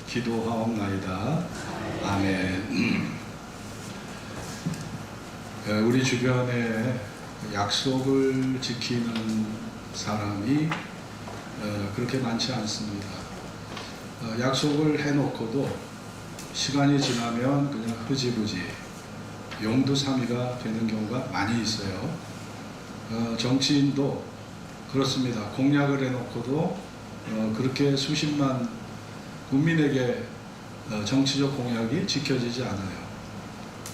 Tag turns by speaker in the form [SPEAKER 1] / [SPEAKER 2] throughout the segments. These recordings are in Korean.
[SPEAKER 1] 기도하옵나이다. 아멘. 우리 주변에 약속을 지키는 사람이 그렇게 많지 않습니다. 약속을 해놓고도 시간이 지나면 그냥 흐지부지 용두사미가 되는 경우가 많이 있어요. 정치인도 그렇습니다. 공약을 해놓고도 그렇게 수십만 국민에게 정치적 공약이 지켜지지 않아요.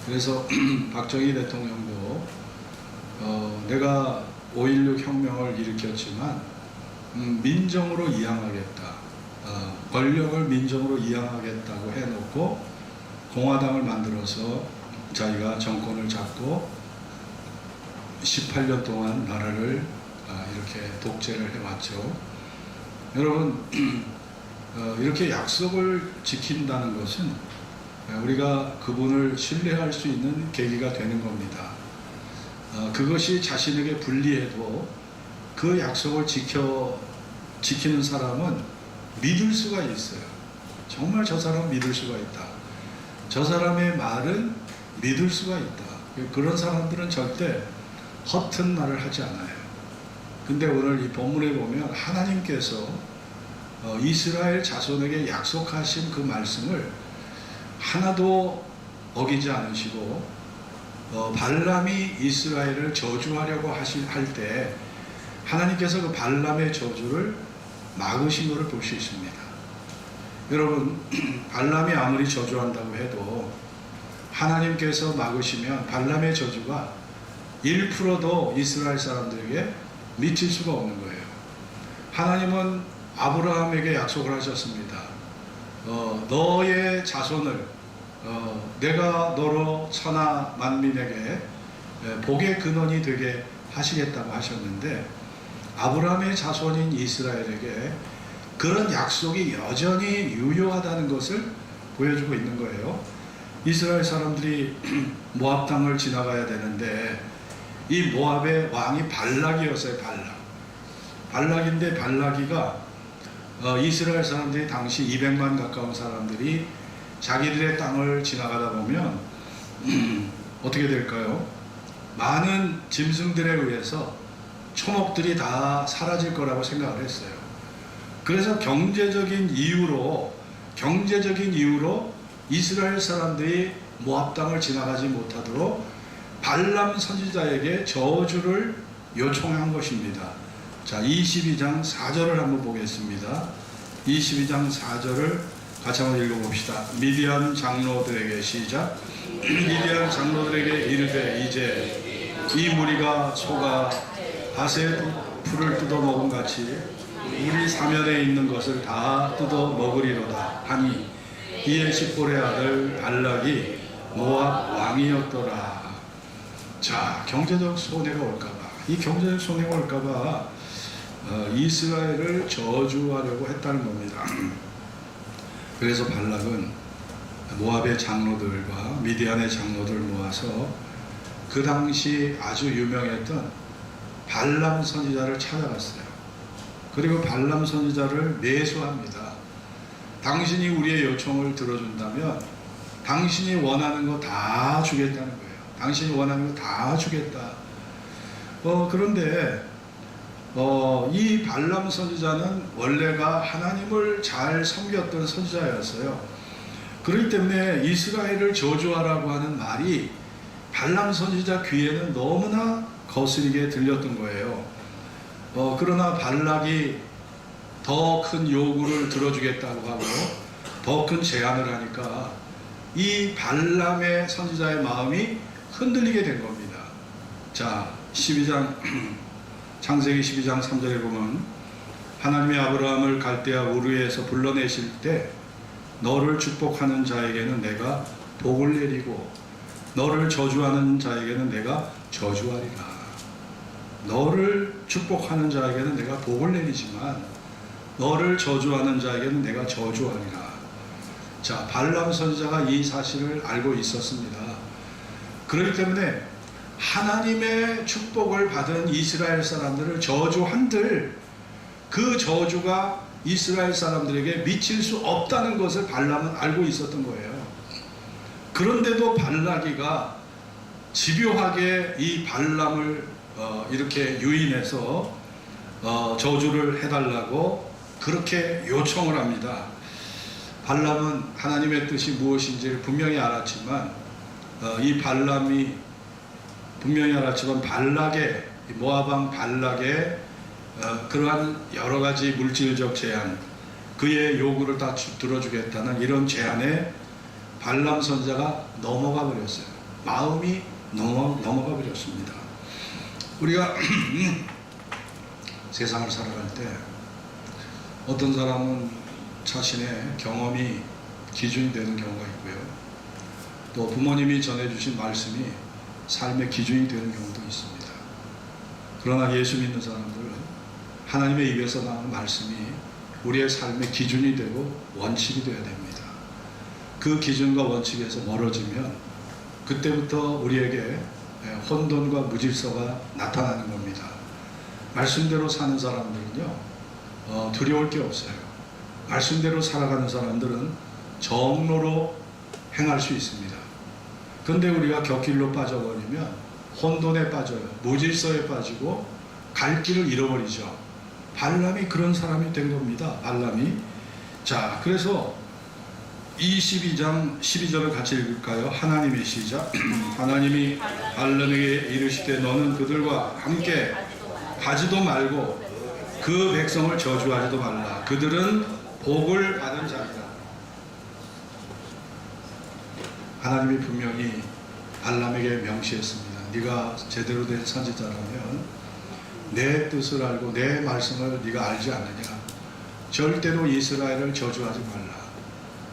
[SPEAKER 1] 그래서 박정희 대통령도 내가 5.16 혁명을 일으켰지만 민정으로 이양하겠다, 권력을 민정으로 이양하겠다고 해놓고 공화당을 만들어서 자기가 정권을 잡고 18년 동안 나라를 이렇게 독재를 해왔죠. 여러분, 이렇게 약속을 지킨다는 것은 우리가 그분을 신뢰할 수 있는 계기가 되는 겁니다. 그것이 자신에게 불리해도 그 약속을 지키는 사람은 믿을 수가 있어요. 정말 저 사람 믿을 수가 있다. 저 사람의 말은 믿을 수가 있다. 그런 사람들은 절대 허튼 말을 하지 않아요. 근데 오늘 이 본문에 보면 하나님께서 이스라엘 자손에게 약속하신 그 말씀을 하나도 어기지 않으시고 발람이 이스라엘을 저주하려고 할 때 하나님께서 그 발람의 저주를 막으신 것을 볼 수 있습니다. 여러분, 발람이 아무리 저주한다고 해도 하나님께서 막으시면 발람의 저주가 1%도 이스라엘 사람들에게 미칠 수가 없는 거예요. 하나님은 아브라함에게 약속을 하셨습니다. 너의 자손을 내가 너로 천하 만민에게 복의 근원이 되게 하시겠다고 하셨는데, 아브라함의 자손인 이스라엘에게 그런 약속이 여전히 유효하다는 것을 보여주고 있는 거예요. 이스라엘 사람들이 모압 땅을 지나가야 되는데 이 모압의 왕이 발락이었어요. 발락인데 발락이가 이스라엘 사람들이 당시 200만 가까운 사람들이 자기들의 땅을 지나가다 보면 어떻게 될까요? 많은 짐승들에 의해서 초목들이 다 사라질 거라고 생각을 했어요. 그래서 경제적인 이유로 이스라엘 사람들이 모압 땅을 지나가지 못하도록 발람 선지자에게 저주를 요청한 것입니다. 자, 22장 4절을 한번 보겠습니다. 22장 4절을 같이 한번 읽어봅시다. 미디안 장로들에게 시작. 미디안 장로들에게 이르되 이제 이 무리가 소가 밭의 풀을 뜯어먹은 같이 우리 사면에 있는 것을 다 뜯어먹으리로다 하니 이에 십볼의 아들 발락이 모압 왕이었더라. 자, 경제적 손해가 올까봐, 이 경제적 손해가 올까봐 이스라엘을 저주하려고 했다는 겁니다. 그래서 발락은 모압의 장로들과 미디안의 장로들 모아서 그 당시 아주 유명했던 발람 선지자를 찾아갔어요. 그리고 발람 선지자를 매수합니다. 당신이 우리의 요청을 들어준다면 당신이 원하는 거 다 주겠다는 거예요. 당신이 원하는 거 다 주겠다. 그런데 이 발람 선지자는 원래가 하나님을 잘 섬겼던 선지자였어요. 그렇기 때문에 이스라엘을 저주하라고 하는 말이 발람 선지자 귀에는 너무나 거스리게 들렸던 거예요. 그러나 발락이 더 큰 요구를 들어주겠다고 하고 더 큰 제안을 하니까 이 발람의 선지자의 마음이 흔들리게 된 겁니다. 자, 창세기 12장 3절에 보면 하나님이 아브라함을 갈대아 우르에서 불러내실 때 너를 축복하는 자에게는 내가 복을 내리고 너를 저주하는 자에게는 내가 저주하리라. 너를 축복하는 자에게는 내가 복을 내리지만 너를 저주하는 자에게는 내가 저주하리라. 자, 발람 선지자가 이 사실을 알고 있었습니다. 그렇기 때문에 하나님의 축복을 받은 이스라엘 사람들을 저주한들 그 저주가 이스라엘 사람들에게 미칠 수 없다는 것을 발람은 알고 있었던 거예요. 그런데도 발라기가 집요하게 이 발람을 이렇게 유인해서 저주를 해달라고 그렇게 요청을 합니다. 발람은 하나님의 뜻이 무엇인지를 분명히 알았지만 발락의 모압 발락의 그러한 여러 가지 물질적 제한, 그의 요구를 다 들어주겠다는 이런 제안에 발람 선자가 넘어가 버렸어요. 마음이 넘어가 버렸습니다. 우리가 세상을 살아갈 때 어떤 사람은 자신의 경험이 기준이 되는 경우가 있고요. 또 부모님이 전해주신 말씀이 삶의 기준이 되는 경우도 있습니다. 그러나 예수 믿는 사람들은 하나님의 입에서 나오는 말씀이 우리의 삶의 기준이 되고 원칙이 되어야 됩니다. 그 기준과 원칙에서 멀어지면 그때부터 우리에게 혼돈과 무질서가 나타나는 겁니다. 말씀대로 사는 사람들은요, 두려울 게 없어요. 말씀대로 살아가는 사람들은 정로로 행할 수 있습니다. 그런데 우리가 곁길로 빠져버리면 혼돈에 빠져요. 무질서에 빠지고 갈 길을 잃어버리죠. 발람이 그런 사람이 된 겁니다. 발람이. 자, 그래서 22장 12절을 같이 읽을까요? 하나님의 시작. 하나님이 발람에게 이르시되 너는 그들과 함께 가지도 말고 그 백성을 저주하지도 말라. 그들은 복을 받은 자이다. 하나님이 분명히 발람에게 명시했습니다. 네가 제대로 된 선지자라면 내 뜻을 알고 내 말씀을 네가 알지 않느냐. 절대로 이스라엘을 저주하지 말라.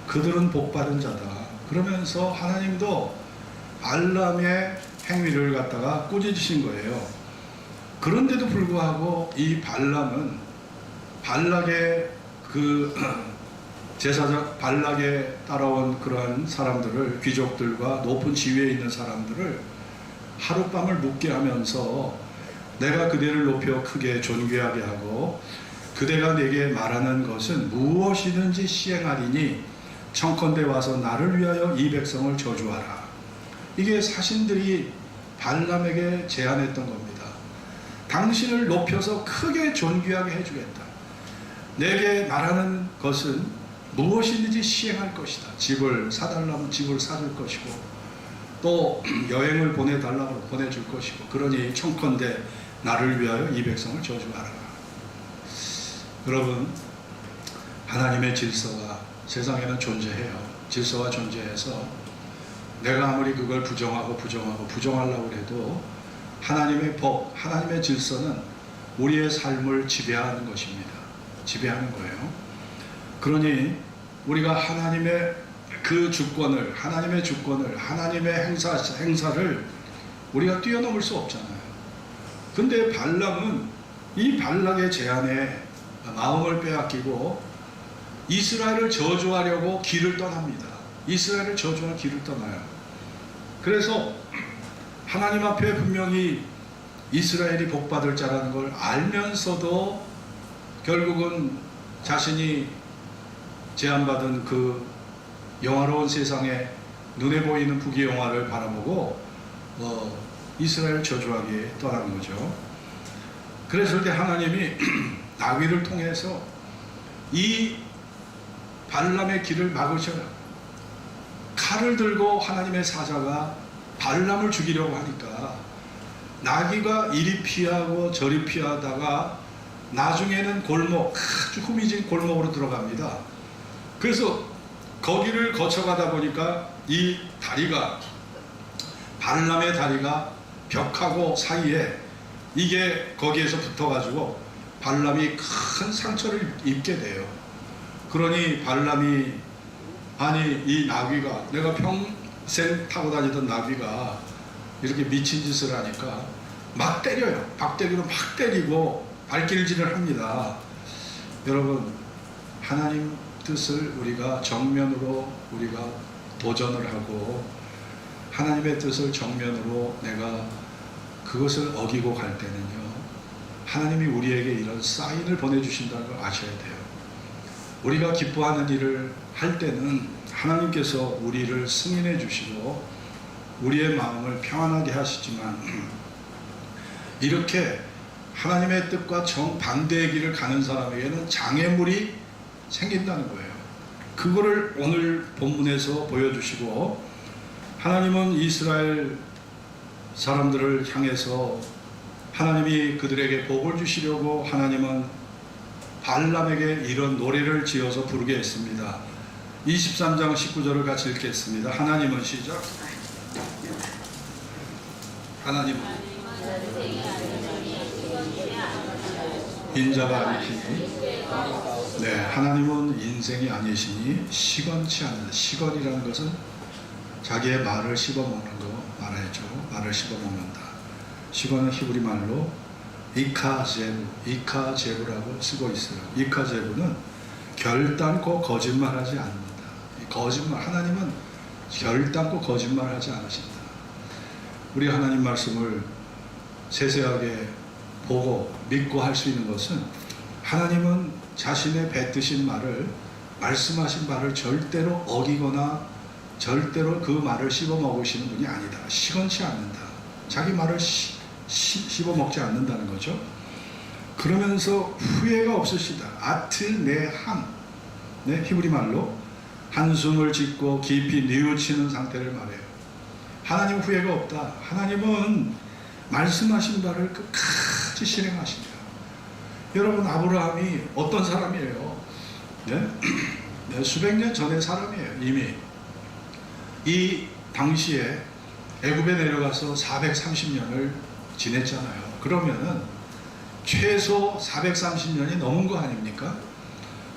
[SPEAKER 1] 그들은 복받은 자다. 그러면서 하나님도 발람의 행위를 갖다가 꾸짖으신 거예요. 그런데도 불구하고 이 발람은 발락의 제사장 발락에 따라온 그러한 사람들을, 귀족들과 높은 지위에 있는 사람들을 하룻밤을 묵게 하면서 내가 그대를 높여 크게 존귀하게 하고 그대가 내게 말하는 것은 무엇이든지 시행하리니 청컨대 와서 나를 위하여 이 백성을 저주하라. 이게 사신들이 발람에게 제안했던 겁니다. 당신을 높여서 크게 존귀하게 해주겠다. 내게 말하는 것은 무엇이든지 시행할 것이다. 집을 사달라면 집을 사줄 것이고 또 여행을 보내달라면 보내줄 것이고 그러니 청컨대 나를 위하여 이 백성을 저주하라. 여러분, 하나님의 질서가 세상에는 존재해요. 질서가 존재해서 내가 아무리 그걸 부정하려고 해도 하나님의 법, 하나님의 질서는 우리의 삶을 지배하는 것입니다. 지배하는 거예요. 그러니 우리가 하나님의 그 주권을, 하나님의 행사를 우리가 뛰어넘을 수 없잖아요. 근데 발람은 이 발락의 제안에 마음을 빼앗기고 이스라엘을 저주하려고 길을 떠납니다. 이스라엘을 저주할 길을 떠나요. 그래서 하나님 앞에 분명히 이스라엘이 복받을 자라는 걸 알면서도 결국은 자신이 제안받은 그 영화로운 세상에 눈에 보이는 부귀영화를 바라보고 이스라엘을 저주하기에 떠나는 거죠. 그랬을 때 하나님이 나귀를 통해서 이 발람의 길을 막으셔요. 칼을 들고 하나님의 사자가 발람을 죽이려고 하니까 나귀가 이리 피하고 저리 피하다가 나중에는 아주 후미진 골목으로 들어갑니다. 그래서 거기를 거쳐가다 보니까 이 다리가, 발람의 다리가 벽하고 사이에 이게 거기에서 붙어가지고 발람이 큰 상처를 입게 돼요. 그러니 발람이, 아니 이 나귀가, 내가 평생 타고 다니던 나귀가 이렇게 미친 짓을 하니까 막 때려요. 박대기로 막 때리고 발길질을 합니다. 여러분, 하나님 뜻을 우리가 정면으로 우리가 도전을 하고 하나님의 뜻을 정면으로 내가 그것을 어기고 갈 때는요, 하나님이 우리에게 이런 사인을 보내주신다는 걸 아셔야 돼요. 우리가 기뻐하는 일을 할 때는 하나님께서 우리를 승인해 주시고 우리의 마음을 평안하게 하시지만 이렇게 하나님의 뜻과 정반대의 길을 가는 사람에게는 장애물이 생긴다는 거예요. 그거를 오늘 본문에서 보여주시고, 하나님은 이스라엘 사람들을 향해서 하나님이 그들에게 복을 주시려고 하나님은 발람에게 이런 노래를 지어서 부르게 했습니다. 23장 19절을 같이 읽겠습니다. 하나님은 시작. 하나님은 인자가 아니시니, 네, 하나님은 인생이 아니시니 시건치 않는, 시건이라는 것은 자기의 말을 씹어먹는 거 말하죠. 말을 씹어먹는다. 시건은 히브리 말로 이카제부라고 쓰고 있어요. 이카제부는 결단코 거짓말하지 않는다. 거짓말, 하나님은 결단코 거짓말하지 않으신다. 우리 하나님 말씀을 세세하게 보고 믿고 할 수 있는 것은, 하나님은 자신의 뱉으신 말을, 말씀하신 말을 절대로 어기거나 절대로 그 말을 씹어먹으시는 분이 아니다. 시건치 않는다. 자기 말을 씹어먹지 않는다는 거죠. 그러면서 후회가 없으시다. 아트네함, 네, 히브리 말로 한숨을 짓고 깊이 뉘우치는 상태를 말해요. 하나님 후회가 없다. 하나님은 말씀하신 바를 끝까지 실행하십니다. 여러분, 아브라함이 어떤 사람이에요? 네? 네, 수백 년 전의 사람이에요. 이미 이 당시에 애굽에 내려가서 430년을 지냈잖아요. 그러면은 최소 430년이 넘은 거 아닙니까?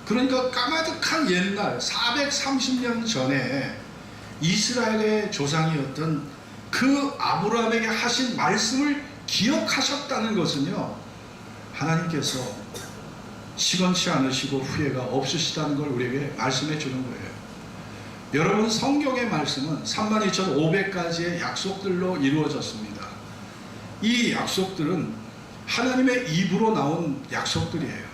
[SPEAKER 1] 그러니까 까마득한 옛날 430년 전에 이스라엘의 조상이었던 그 아브라함에게 하신 말씀을 기억하셨다는 것은요, 하나님께서 시건치 않으시고 후회가 없으시다는 걸 우리에게 말씀해 주는 거예요. 여러분, 성경의 말씀은 32,500가지의 약속들로 이루어졌습니다. 이 약속들은 하나님의 입으로 나온 약속들이에요.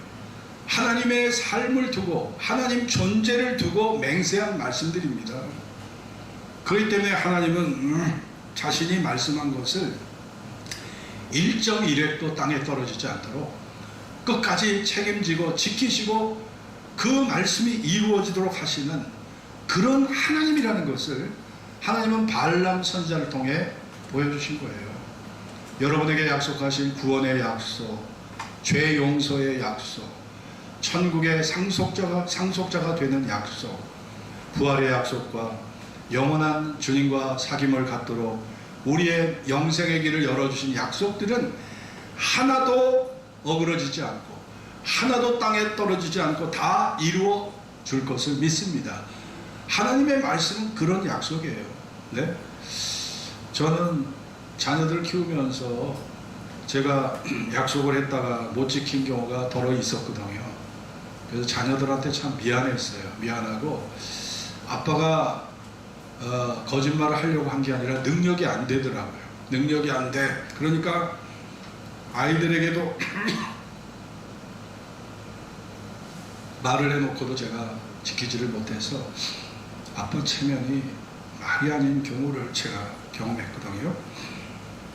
[SPEAKER 1] 하나님의 삶을 두고, 하나님 존재를 두고 맹세한 말씀들입니다. 그렇기 때문에 하나님은 자신이 말씀한 것을 1.1획도 땅에 떨어지지 않도록 끝까지 책임지고 지키시고 그 말씀이 이루어지도록 하시는 그런 하나님이라는 것을 하나님은 발람 선지자를 통해 보여주신 거예요. 여러분에게 약속하신 구원의 약속, 죄 용서의 약속, 천국의 상속자가 되는 약속, 부활의 약속과 영원한 주님과 사귐을 갖도록 우리의 영생의 길을 열어주신 약속들은 하나도 어그러지지 않고 하나도 땅에 떨어지지 않고 다 이루어 줄 것을 믿습니다. 하나님의 말씀은 그런 약속이에요. 네? 저는 자녀들 키우면서 제가 약속을 했다가 못 지킨 경우가 더러 있었거든요. 그래서 자녀들한테 참 미안했어요. 미안하고, 아빠가 거짓말을 하려고 한 게 아니라 능력이 안 되더라고요. 능력이 안 돼. 그러니까 아이들에게도 말을 해놓고도 제가 지키지를 못해서 아빠 체면이 말이 아닌 경우를 제가 경험했거든요.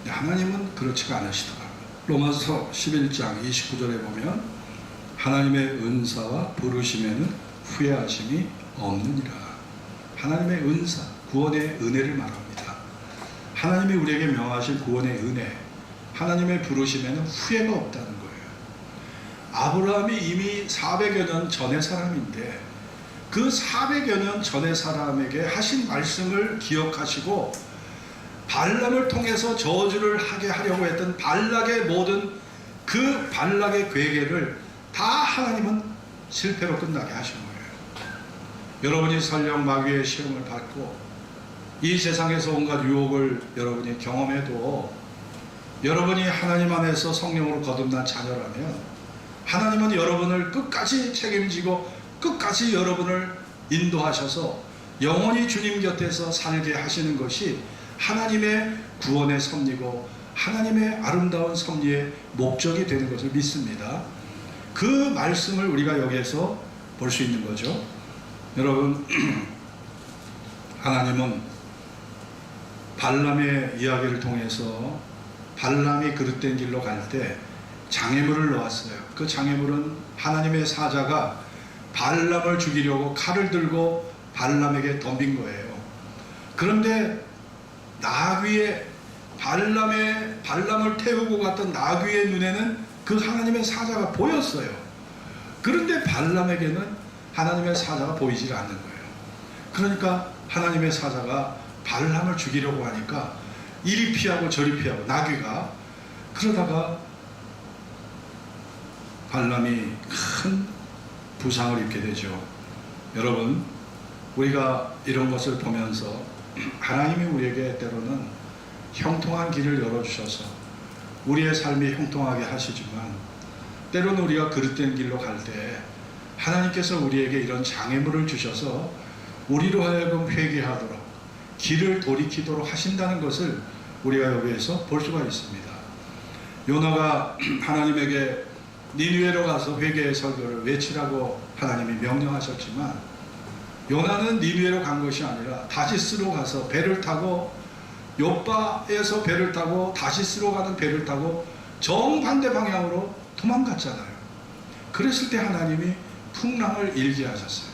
[SPEAKER 1] 하나님은 그렇지가 않으시더라고요. 로마서 11장 29절에 보면 하나님의 은사와 부르심에는 후회하심이 없느니라. 하나님의 은사, 구원의 은혜를 말합니다. 하나님이 우리에게 명하신 구원의 은혜, 하나님의 부르심에는 후회가 없다는 거예요. 아브라함이 이미 400여 년 전의 사람인데 그 400여 년 전의 사람에게 하신 말씀을 기억하시고 발람을 통해서 저주를 하게 하려고 했던 발락의 모든 그 발락의 괴계를 다 하나님은 실패로 끝나게 하신 거예요. 여러분이 설령 마귀의 시험을 받고 이 세상에서 온갖 유혹을 여러분이 경험해도 여러분이 하나님 안에서 성령으로 거듭난 자녀라면 하나님은 여러분을 끝까지 책임지고 끝까지 여러분을 인도하셔서 영원히 주님 곁에서 살게 하시는 것이 하나님의 구원의 섭리고 하나님의 아름다운 섭리의 목적이 되는 것을 믿습니다. 그 말씀을 우리가 여기에서 볼 수 있는 거죠. 여러분, 하나님은 발람의 이야기를 통해서 발람이 그릇된 길로 갈 때 장애물을 놓았어요. 그 장애물은 하나님의 사자가 발람을 죽이려고 칼을 들고 발람에게 덤빈 거예요. 그런데 나귀의 발람을 태우고 갔던 나귀의 눈에는 그 하나님의 사자가 보였어요. 그런데 발람에게는 하나님의 사자가 보이질 않는 거예요. 그러니까 하나님의 사자가 발람을 죽이려고 하니까 이리 피하고 저리 피하고 나귀가, 그러다가 발람이 큰 부상을 입게 되죠. 여러분, 우리가 이런 것을 보면서 하나님이 우리에게 때로는 형통한 길을 열어주셔서 우리의 삶이 형통하게 하시지만, 때로는 우리가 그릇된 길로 갈 때 하나님께서 우리에게 이런 장애물을 주셔서 우리로 하여금 회개하도록, 길을 돌이키도록 하신다는 것을 우리가 여기에서 볼 수가 있습니다. 요나가 하나님에게 니느웨로 가서 회개의 설교를 외치라고 하나님이 명령하셨지만, 요나는 니느웨로 간 것이 아니라 다시스로 가서 배를 타고, 요바에서 배를 타고 다시스로 가는 배를 타고 정반대 방향으로 도망갔잖아요. 그랬을 때 하나님이 풍랑을 일게 하셨어요.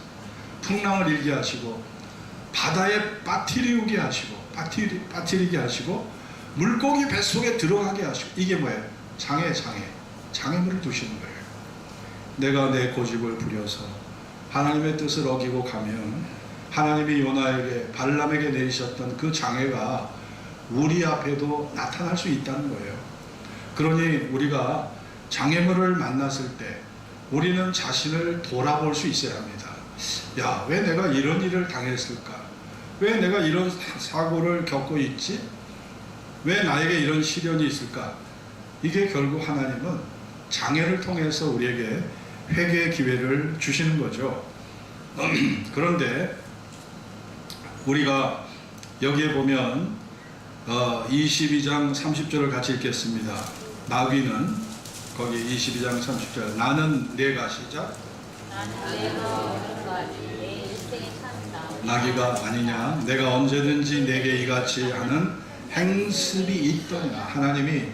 [SPEAKER 1] 풍랑을 일게 하시고 바다에 빠뜨리게 하시고 물고기 뱃속에 들어가게 하시고, 이게 뭐예요? 장애물을 두시는 거예요. 내가 내 고집을 부려서 하나님의 뜻을 어기고 가면 하나님이 요나에게, 발람에게 내리셨던 그 장애가 우리 앞에도 나타날 수 있다는 거예요. 그러니 우리가 장애물을 만났을 때 우리는 자신을 돌아볼 수 있어야 합니다. 야, 왜 내가 이런 일을 당했을까? 왜 내가 이런 사고를 겪고 있지? 왜 나에게 이런 시련이 있을까? 이게 결국 하나님은 장애를 통해서 우리에게 회개의 기회를 주시는 거죠. 그런데 우리가 여기에 보면 22장 30절을 같이 읽겠습니다. 나귀는, 거기 22장 30절, 나는 내가, 시작, 나귀가 아니냐, 내가 언제든지 내게 이같이 하는 행습이 있더냐. 하나님이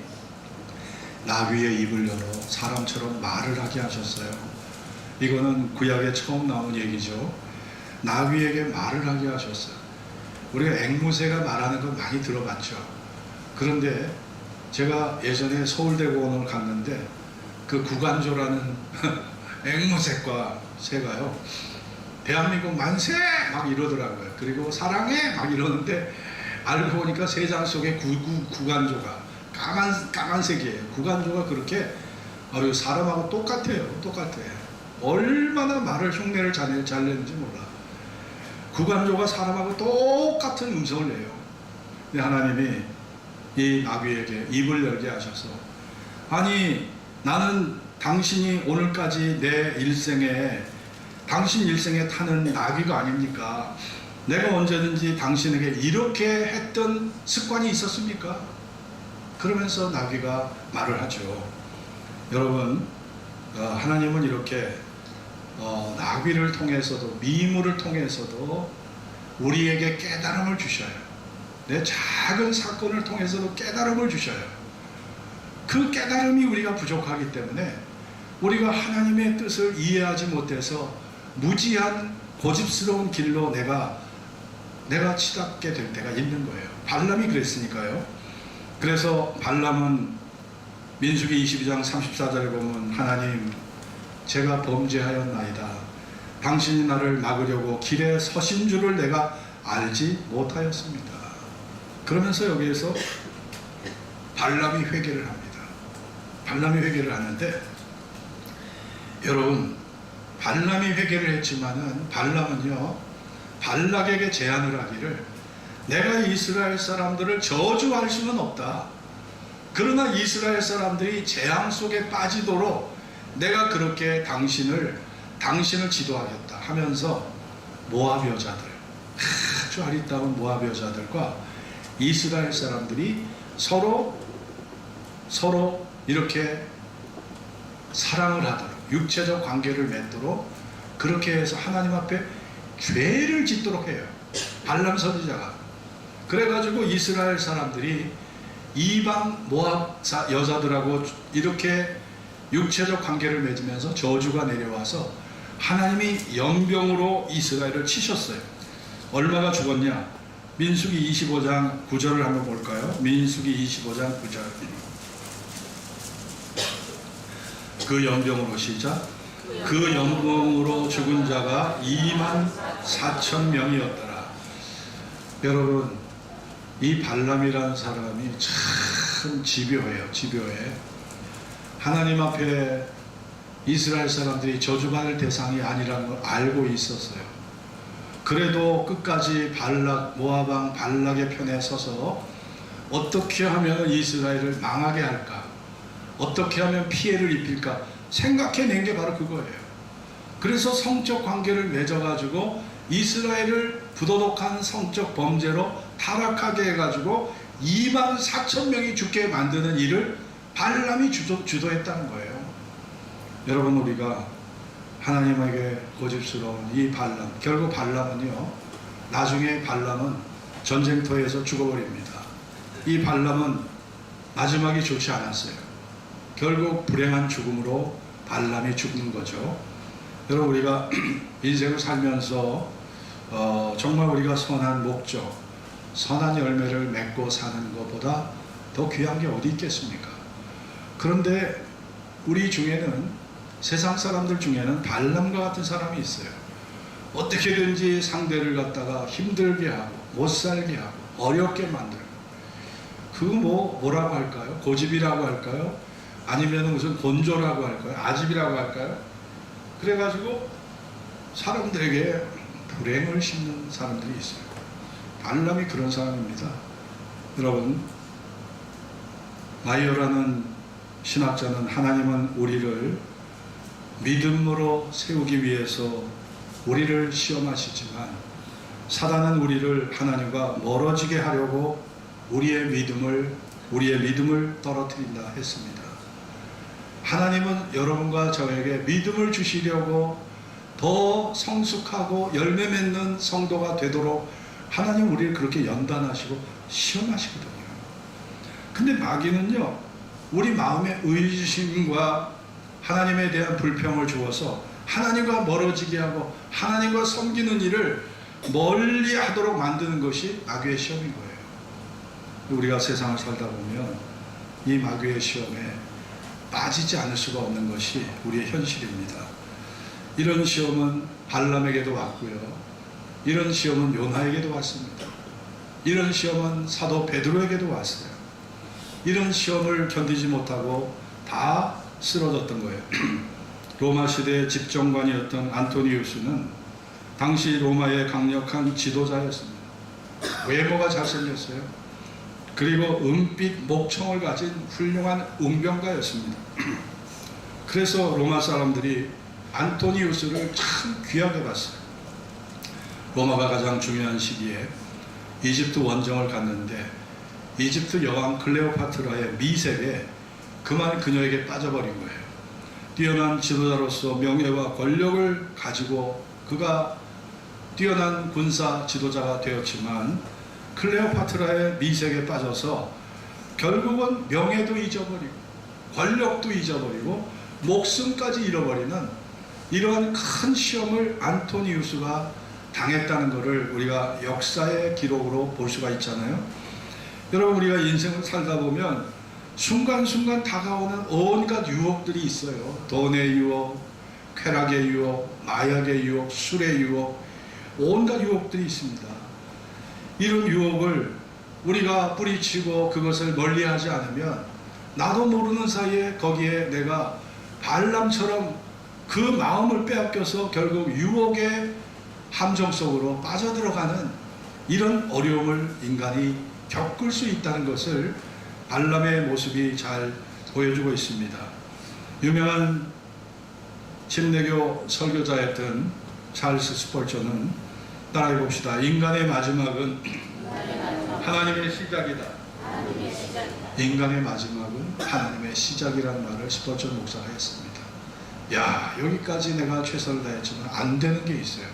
[SPEAKER 1] 나귀의 입을 열어 사람처럼 말을 하게 하셨어요. 이거는 구약에 처음 나온 얘기죠. 나귀에게 말을 하게 하셨어요. 우리가 앵무새가 말하는 건 많이 들어봤죠. 그런데 제가 예전에 서울대공원을 갔는데 그 구간조라는 앵무새과 새가요, 대한민국 만세! 막 이러더라고요. 그리고 사랑해! 막 이러는데 알고 보니까 세상 속에 구간조가 까만색이에요. 구간조가 그렇게 사람하고 똑같아요. 얼마나 말을 흉내를 잘 내는지 몰라. 구간조가 사람하고 똑같은 음성을 내요. 근데 하나님이 이 나귀에게 입을 열게 하셔서, 아니, 나는 당신이 오늘까지 내 일생에, 당신 일생에 타는 나귀가 아닙니까? 내가 언제든지 당신에게 이렇게 했던 습관이 있었습니까? 그러면서 나귀가 말을 하죠. 여러분, 하나님은 이렇게 나귀를 통해서도, 미물을 통해서도 우리에게 깨달음을 주셔요. 내 작은 사건을 통해서도 깨달음을 주셔요. 그 깨달음이 우리가 부족하기 때문에 우리가 하나님의 뜻을 이해하지 못해서 무지한 고집스러운 길로 내가 치닫게 될 때가 있는 거예요. 발람이 그랬으니까요. 그래서 발람은 민수기 22장 34절에 보면, 하나님, 제가 범죄하였나이다. 당신이 나를 막으려고 길에 서신 줄을 내가 알지 못하였습니다. 그러면서 여기에서 발람이 회개를 합니다. 발람이 회개를 하는데, 여러분, 발람이 회개를 했지만은 발람은요, 발락에게 제안을 하기를, 내가 이스라엘 사람들을 저주할 수는 없다. 그러나 이스라엘 사람들이 재앙 속에 빠지도록 내가 그렇게 당신을 지도하겠다 하면서 모압 여자들, 아주 아리따운 모압 여자들과 이스라엘 사람들이 서로 이렇게 사랑을 하도록, 육체적 관계를 맺도록 그렇게 해서 하나님 앞에 죄를 짓도록 해요. 발람 선지자가. 그래가지고 이스라엘 사람들이 이방 모압 여자들하고 이렇게 육체적 관계를 맺으면서 저주가 내려와서 하나님이 연병으로 이스라엘을 치셨어요. 얼마가 죽었냐? 민수기 25장 9절을 한번 볼까요? 민수기 25장 9절. 그 연병으로 시작. 그 연병으로 죽은 자가 24,000명이었더라. 여러분, 이 발람이라는 사람이 참 집요해요. 집요해. 하나님 앞에 이스라엘 사람들이 저주받을 대상이 아니라는 걸 알고 있었어요. 그래도 끝까지 발락, 모압왕 발락의 편에 서서 어떻게 하면 이스라엘을 망하게 할까, 어떻게 하면 피해를 입힐까 생각해낸 게 바로 그거예요. 그래서 성적 관계를 맺어가지고 이스라엘을 부도덕한 성적 범죄로 타락하게 해가지고 24,000명이 죽게 만드는 일을 발람이 주도했다는 거예요. 여러분, 우리가 하나님에게 고집스러운 이 발람, 결국 발람은요, 나중에 발람은 전쟁터에서 죽어버립니다. 이 발람은 마지막이 좋지 않았어요. 결국 불행한 죽음으로 발람이 죽는 거죠. 여러분, 우리가 인생을 살면서 정말 우리가 선한 목적, 선한 열매를 맺고 사는 것보다 더 귀한 게 어디 있겠습니까? 그런데 우리 중에는, 세상 사람들 중에는 발람과 같은 사람이 있어요. 어떻게든지 상대를 갖다가 힘들게 하고 못 살게 하고 어렵게 만들고, 그거 뭐라고 할까요? 고집이라고 할까요? 아니면 무슨 곤조라고 할까요? 아집이라고 할까요? 그래가지고 사람들에게 불행을 심는 사람들이 있어요. 발람이 그런 사람입니다. 여러분, 마이어라는 신학자는 하나님은 우리를 믿음으로 세우기 위해서 우리를 시험하시지만 사단은 우리를 하나님과 멀어지게 하려고 우리의 믿음을 떨어뜨린다 했습니다. 하나님은 여러분과 저에게 믿음을 주시려고 더 성숙하고 열매 맺는 성도가 되도록 하나님 우리를 그렇게 연단하시고 시험하시거든요. 근데 마귀는요, 우리 마음의 의심과 하나님에 대한 불평을 주어서 하나님과 멀어지게 하고 하나님과 섬기는 일을 멀리 하도록 만드는 것이 마귀의 시험인 거예요. 우리가 세상을 살다 보면 이 마귀의 시험에 빠지지 않을 수가 없는 것이 우리의 현실입니다. 이런 시험은 발람에게도 왔고요, 이런 시험은 요나에게도 왔습니다. 이런 시험은 사도 베드로에게도 왔어요. 이런 시험을 견디지 못하고 다 쓰러졌던 거예요. 로마 시대의 집정관이었던 안토니우스는 당시 로마의 강력한 지도자였습니다. 외모가 잘생겼어요. 그리고 은빛 목청을 가진 훌륭한 웅병가였습니다. 그래서 로마 사람들이 안토니우스를 참 귀하게 봤어요. 로마가 가장 중요한 시기에 이집트 원정을 갔는데 이집트 여왕 클레오파트라의 미색에 그만 그녀에게 빠져버린 거예요. 뛰어난 지도자로서 명예와 권력을 가지고 그가 뛰어난 군사 지도자가 되었지만 클레오파트라의 미색에 빠져서 결국은 명예도 잊어버리고 권력도 잊어버리고 목숨까지 잃어버리는 이러한 큰 시험을 안토니우스가 당했다는 것을 우리가 역사의 기록으로 볼 수가 있잖아요. 여러분, 우리가 인생을 살다 보면 순간순간 다가오는 온갖 유혹들이 있어요. 돈의 유혹, 쾌락의 유혹, 마약의 유혹, 술의 유혹, 온갖 유혹들이 있습니다. 이런 유혹을 우리가 뿌리치고 그것을 멀리하지 않으면 나도 모르는 사이에 거기에 내가 발람처럼 그 마음을 빼앗겨서 결국 유혹의 함정 속으로 빠져들어가는 이런 어려움을 인간이 겪을 수 있다는 것을 발람의 모습이 잘 보여주고 있습니다. 유명한 침례교 설교자였던 찰스 스펄전은 따라해 봅시다. 인간의 마지막은 하나님의 시작이다. 인간의 마지막은 하나님의 시작이라는 말을 스펄전 목사가 했습니다. 야, 여기까지 내가 최선을 다했지만 안 되는 게 있어요.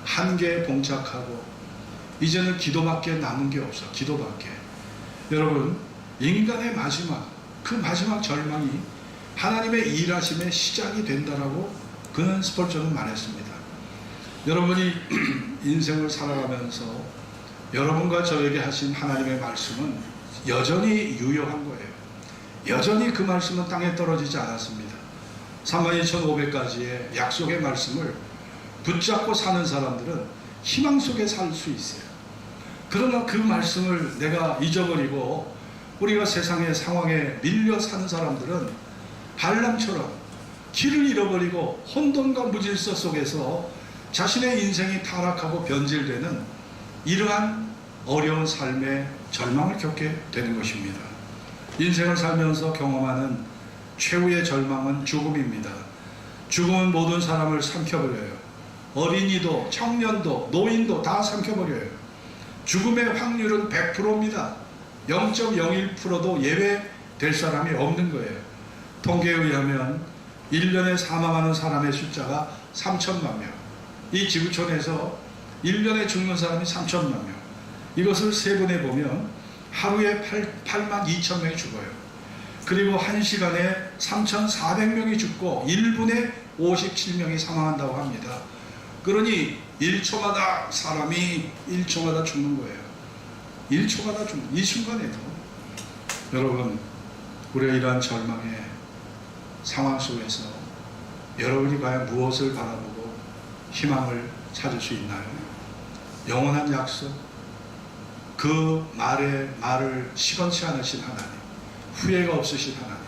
[SPEAKER 1] 한계에 봉착하고 이제는 기도밖에 남은 게 없어. 기도밖에. 여러분, 인간의 마지막, 그 마지막 절망이 하나님의 일하심의 시작이 된다라고 그는 스펄전은 말했습니다. 여러분이 인생을 살아가면서 여러분과 저에게 하신 하나님의 말씀은 여전히 유효한 거예요. 여전히 그 말씀은 땅에 떨어지지 않았습니다. 32,500가지의 약속의 말씀을 붙잡고 사는 사람들은 희망 속에 살 수 있어요. 그러나 그 말씀을 내가 잊어버리고 우리가 세상의 상황에 밀려 사는 사람들은 발람처럼 길을 잃어버리고 혼돈과 무질서 속에서 자신의 인생이 타락하고 변질되는 이러한 어려운 삶의 절망을 겪게 되는 것입니다. 인생을 살면서 경험하는 최후의 절망은 죽음입니다. 죽음은 모든 사람을 삼켜버려요. 어린이도 청년도 노인도 다 삼켜버려요. 죽음의 확률은 100%입니다. 0.01%도 예외될 사람이 없는 거예요. 통계에 의하면 1년에 사망하는 사람의 숫자가 3천만 명. 이 지구촌에서 1년에 죽는 사람이 3천만 명. 이것을 세분해 보면 하루에 8만 2천 명이 죽어요. 그리고 1시간에 3,400명이 죽고 1분에 57명이 사망한다고 합니다. 그러니 1초마다 사람이 1초마다 죽는 거예요. 1초마다 죽는, 이 순간에도 여러분, 우리가 이러한 절망의 상황 속에서 여러분이 과연 무엇을 바라보고 희망을 찾을 수 있나요? 영원한 약속, 그 말을 시건치 않으신 하나님, 후회가 없으신 하나님,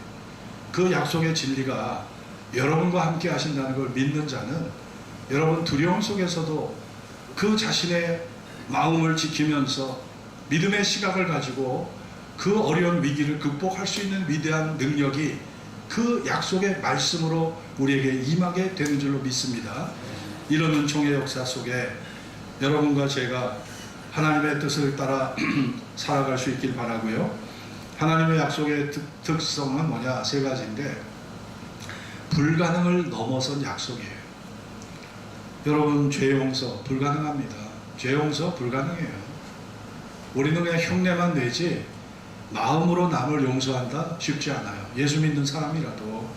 [SPEAKER 1] 그 약속의 진리가 여러분과 함께 하신다는 걸 믿는 자는 여러분 두려움 속에서도 그 자신의 마음을 지키면서 믿음의 시각을 가지고 그 어려운 위기를 극복할 수 있는 위대한 능력이 그 약속의 말씀으로 우리에게 임하게 되는 줄로 믿습니다. 이런 은총의 역사 속에 여러분과 제가 하나님의 뜻을 따라 살아갈 수 있길 바라고요. 하나님의 약속의 특성은 뭐냐? 세 가지인데, 불가능을 넘어선 약속이에요. 여러분, 죄 용서 불가능합니다. 죄 용서 불가능해요. 우리는 그냥 흉내만 내지 마음으로 남을 용서한다? 쉽지 않아요. 예수 믿는 사람이라도.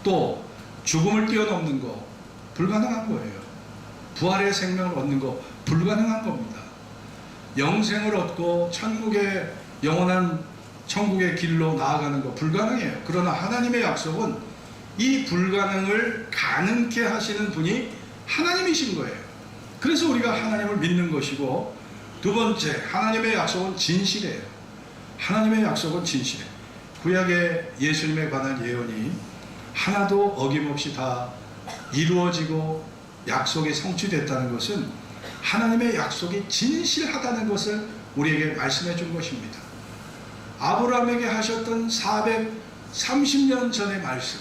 [SPEAKER 1] 또 죽음을 뛰어넘는 거 불가능한 거예요. 부활의 생명을 얻는 거 불가능한 겁니다. 영생을 얻고 천국의 영원한 천국의 길로 나아가는 거 불가능해요. 그러나 하나님의 약속은 이 불가능을 가능케 하시는 분이 하나님이신 거예요. 그래서 우리가 하나님을 믿는 것이고, 두 번째, 하나님의 약속은 진실이에요. 하나님의 약속은 진실이에요. 구약의 예수님에 관한 예언이 하나도 어김없이 다 이루어지고 약속이 성취됐다는 것은 하나님의 약속이 진실하다는 것을 우리에게 말씀해 준 것입니다. 아브라함에게 하셨던 430년 전의 말씀,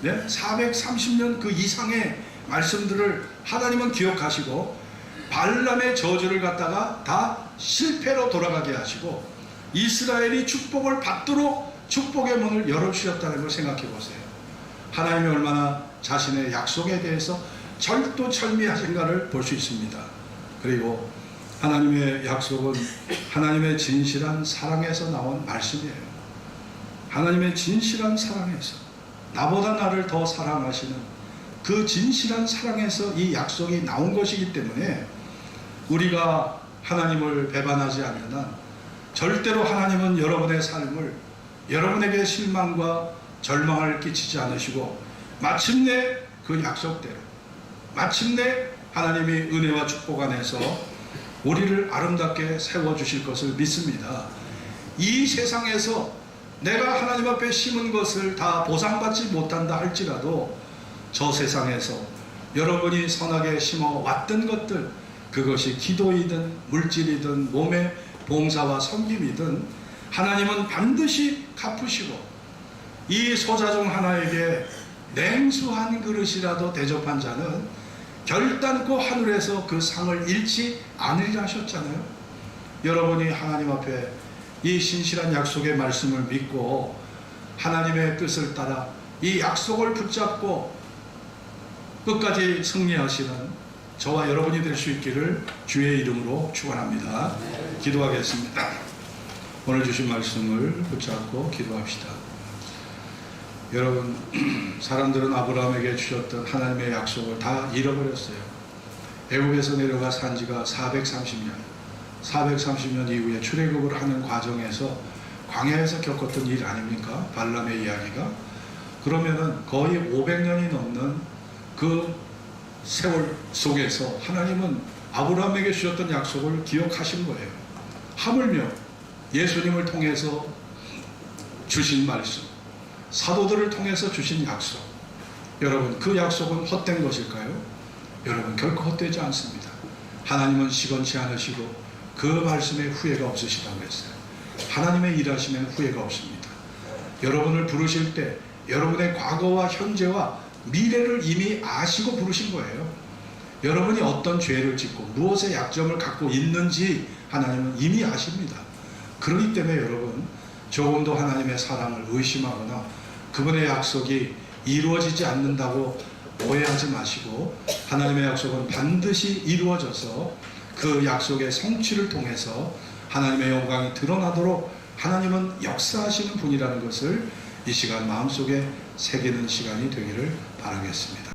[SPEAKER 1] 430년 그 이상의 말씀들을 하나님은 기억하시고 발람의 저주를 갖다가 다 실패로 돌아가게 하시고 이스라엘이 축복을 받도록 축복의 문을 열어주셨다는 걸 생각해 보세요. 하나님이 얼마나 자신의 약속에 대해서 절도철미하신가를 볼 수 있습니다. 그리고 하나님의 약속은 하나님의 진실한 사랑에서 나온 말씀이에요. 하나님의 진실한 사랑에서, 나보다 나를 더 사랑하시는 그 진실한 사랑에서 이 약속이 나온 것이기 때문에 우리가 하나님을 배반하지 않는 한 절대로 하나님은 여러분의 삶을, 여러분에게 실망과 절망을 끼치지 않으시고 마침내 그 약속대로, 마침내 하나님이 은혜와 축복 안에서 우리를 아름답게 세워주실 것을 믿습니다. 이 세상에서 내가 하나님 앞에 심은 것을 다 보상받지 못한다 할지라도 저 세상에서 여러분이 선하게 심어왔던 것들, 그것이 기도이든 물질이든 몸의 봉사와 섬김이든 하나님은 반드시 갚으시고, 이 소자 중 하나에게 냉수 한 그릇이라도 대접한 자는 결단코 하늘에서 그 상을 잃지 않으리라 하셨잖아요. 여러분이 하나님 앞에 이 신실한 약속의 말씀을 믿고 하나님의 뜻을 따라 이 약속을 붙잡고 끝까지 승리하시는 저와 여러분이 될 수 있기를 주의 이름으로 축원합니다. 기도하겠습니다. 오늘 주신 말씀을 붙잡고 기도합시다. 여러분, 사람들은 아브라함에게 주셨던 하나님의 약속을 다 잃어버렸어요. 애굽에서 내려가 산 지가 430년 이후에 출애굽을 하는 과정에서 광야에서 겪었던 일 아닙니까? 발람의 이야기가. 그러면은 거의 500년이 넘는 그 세월 속에서 하나님은 아브라함에게 주셨던 약속을 기억하신 거예요. 하물며 예수님을 통해서 주신 말씀, 사도들을 통해서 주신 약속, 여러분 그 약속은 헛된 것일까요? 여러분 결코 헛되지 않습니다. 하나님은 시건치 않으시고 그 말씀에 후회가 없으시다고 했어요. 하나님의 일하시면 후회가 없습니다. 여러분을 부르실 때 여러분의 과거와 현재와 미래를 이미 아시고 부르신 거예요. 여러분이 어떤 죄를 짓고 무엇의 약점을 갖고 있는지 하나님은 이미 아십니다. 그렇기 때문에 여러분 조금도 하나님의 사랑을 의심하거나 그분의 약속이 이루어지지 않는다고 오해하지 마시고 하나님의 약속은 반드시 이루어져서 그 약속의 성취를 통해서 하나님의 영광이 드러나도록 하나님은 역사하시는 분이라는 것을 이 시간 마음속에 새기는 시간이 되기를 바라겠습니다.